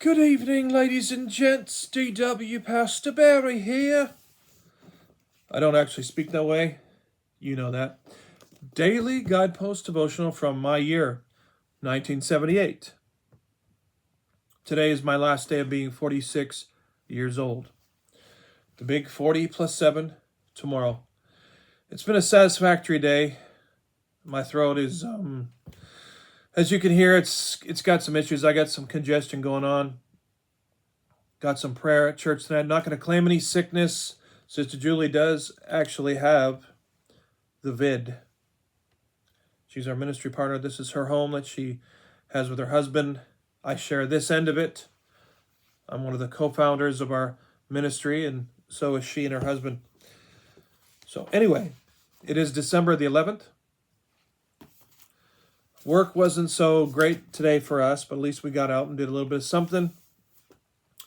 Good evening, ladies and gents. D.W. Pastor Barry here. I don't actually speak that way. You know that. Daily Guideposts Devotional from my year, 1978. Today is my last day of being 46 years old. The big 40 plus 7 tomorrow. It's been a satisfactory day. My throat is, as you can hear, it's got some issues. I got some congestion going on. Got some prayer at church tonight. I'm not going to claim any sickness. Sister Julie does actually have the vid. She's our ministry partner. This is her home that she has with her husband. I share this end of it. I'm one of the co-founders of our ministry, and so is she and her husband. So anyway, it is December the 11th. Work wasn't so great today for us, but at least we got out and did a little bit of something.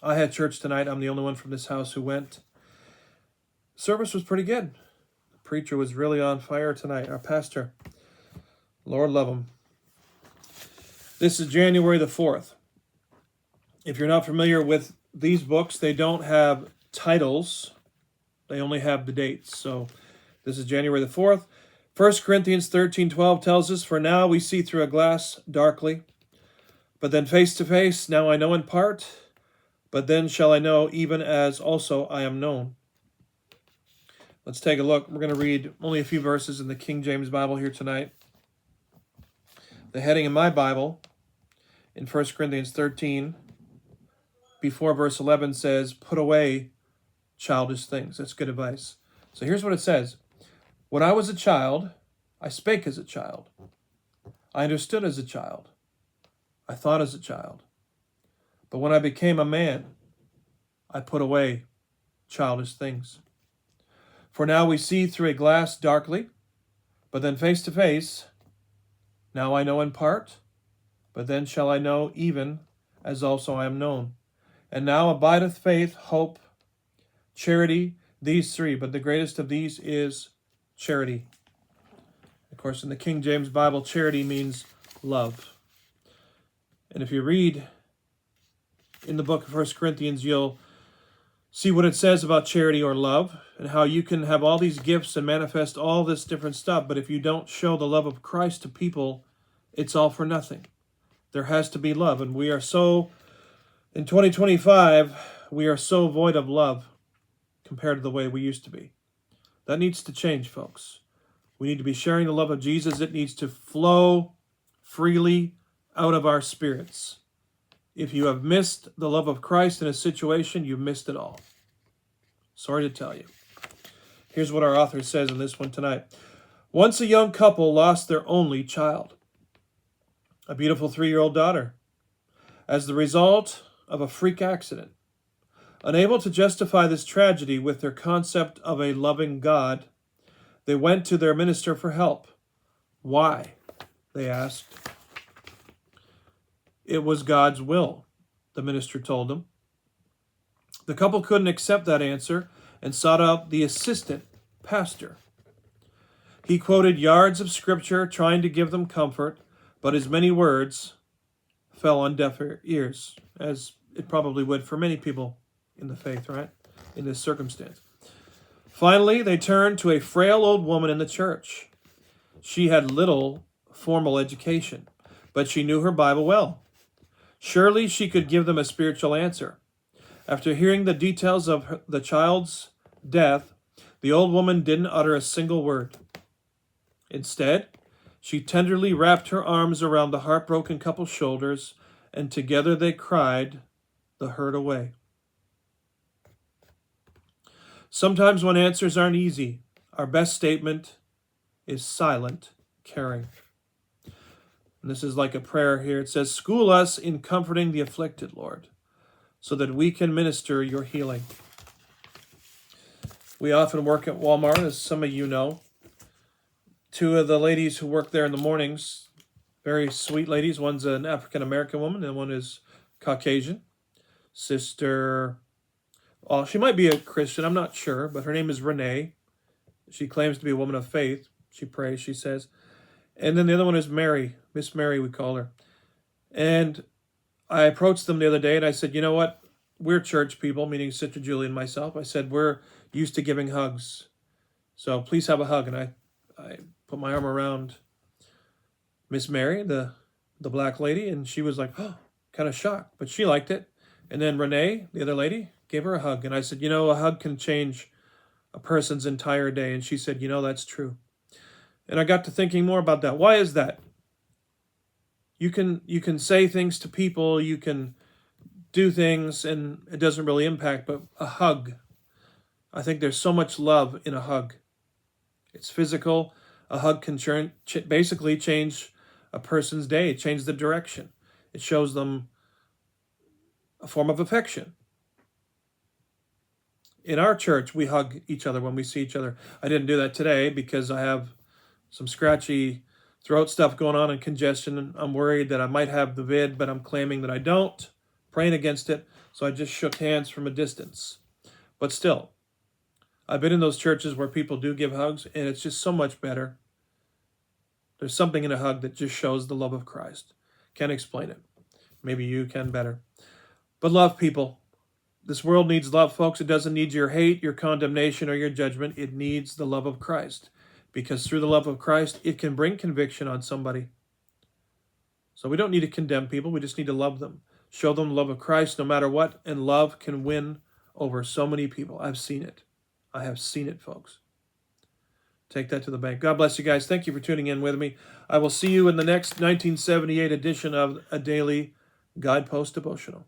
I had church tonight. I'm the only one from this house who went. Service was pretty good. The preacher was really on fire tonight, our pastor. Lord love him. This is January the 4th. If you're not familiar with these books, they don't have titles. They only have the dates. So this is January the 4th. 1 Corinthians 13:12 tells us, "For now we see through a glass darkly, but then face to face. Now I know in part, but then shall I know, even as also I am known." Let's take a look. We're going to read only a few verses in the King James Bible here tonight. The heading in my Bible in 1 Corinthians 13, before verse 11 says, "Put away childish things." That's good advice. So here's what it says. "When I was a child, I spake as a child. I understood as a child. I thought as a child. But when I became a man, I put away childish things. For now we see through a glass darkly, but then face to face. Now I know in part, but then shall I know even as also I am known. And now abideth faith, hope, charity, these three, but the greatest of these is charity." Of course, in the King James Bible, charity means love. And if you read in the book of 1 Corinthians, you'll see what it says about charity or love and how you can have all these gifts and manifest all this different stuff, but if you don't show the love of Christ to people, it's all for nothing. There has to be love, and we are so, in 2025, we are so void of love compared to the way we used to be. That needs to change, folks. We need to be sharing the love of Jesus. It needs to flow freely out of our spirits. If you have missed the love of Christ in a situation, you've missed it all. Sorry to tell you. Here's what our author says in this one tonight. "Once a young couple lost their only child, a beautiful 3-year-old daughter, as the result of a freak accident. Unable to justify this tragedy with their concept of a loving God, they went to their minister for help. Why? They asked. It was God's will, the minister told them. The couple couldn't accept that answer and sought out the assistant pastor. He quoted yards of scripture trying to give them comfort, but his many words fell on deaf ears, as it probably would for many people in the faith, right? In this circumstance. Finally, they turned to a frail old woman in the church. She had little formal education, but she knew her Bible well. Surely she could give them a spiritual answer. After hearing the details of the child's death, the old woman didn't utter a single word. Instead, she tenderly wrapped her arms around the heartbroken couple's shoulders, and together they cried the hurt away. Sometimes when answers aren't easy, our best statement is silent caring." And this is like a prayer here. It says, "School us in comforting the afflicted, Lord, so that we can minister your healing." We often work at Walmart, as some of you know. 2 of the ladies who work there in the mornings, very sweet ladies. One's an African-American woman and one is Caucasian. Sister, well, she might be a Christian, I'm not sure, but her name is Renee. She claims to be a woman of faith. She prays, she says. And then the other one is Mary, Miss Mary we call her. And I approached them the other day and I said, you know what? We're church people, meaning Sister Julie and myself. I said, we're used to giving hugs. So please have a hug. And I put my arm around Miss Mary, the black lady, and she was like, oh, kind of shocked, but she liked it. And then Renee, the other lady, gave her a hug. And I said, you know, a hug can change a person's entire day. And she said, you know, that's true. And I got to thinking more about that. Why is that? You can say things to people, you can do things, and it doesn't really impact, but a hug. I think there's so much love in a hug. It's physical. A hug can basically change a person's day, change the direction. It shows them a form of affection. In our church, we hug each other when we see each other. I didn't do that today because I have some scratchy throat stuff going on and congestion. I'm worried that I might have the vid, but I'm claiming that I don't, praying against it. So I just shook hands from a distance. But still, I've been in those churches where people do give hugs, and it's just so much better. There's something in a hug that just shows the love of Christ. Can't explain it. Maybe you can better. But love people. This world needs love, folks. It doesn't need your hate, your condemnation, or your judgment. It needs the love of Christ. Because through the love of Christ, it can bring conviction on somebody. So we don't need to condemn people. We just need to love them. Show them the love of Christ no matter what. And love can win over so many people. I've seen it. I have seen it, folks. Take that to the bank. God bless you guys. Thank you for tuning in with me. I will see you in the next 1978 edition of a daily Guidepost Devotional.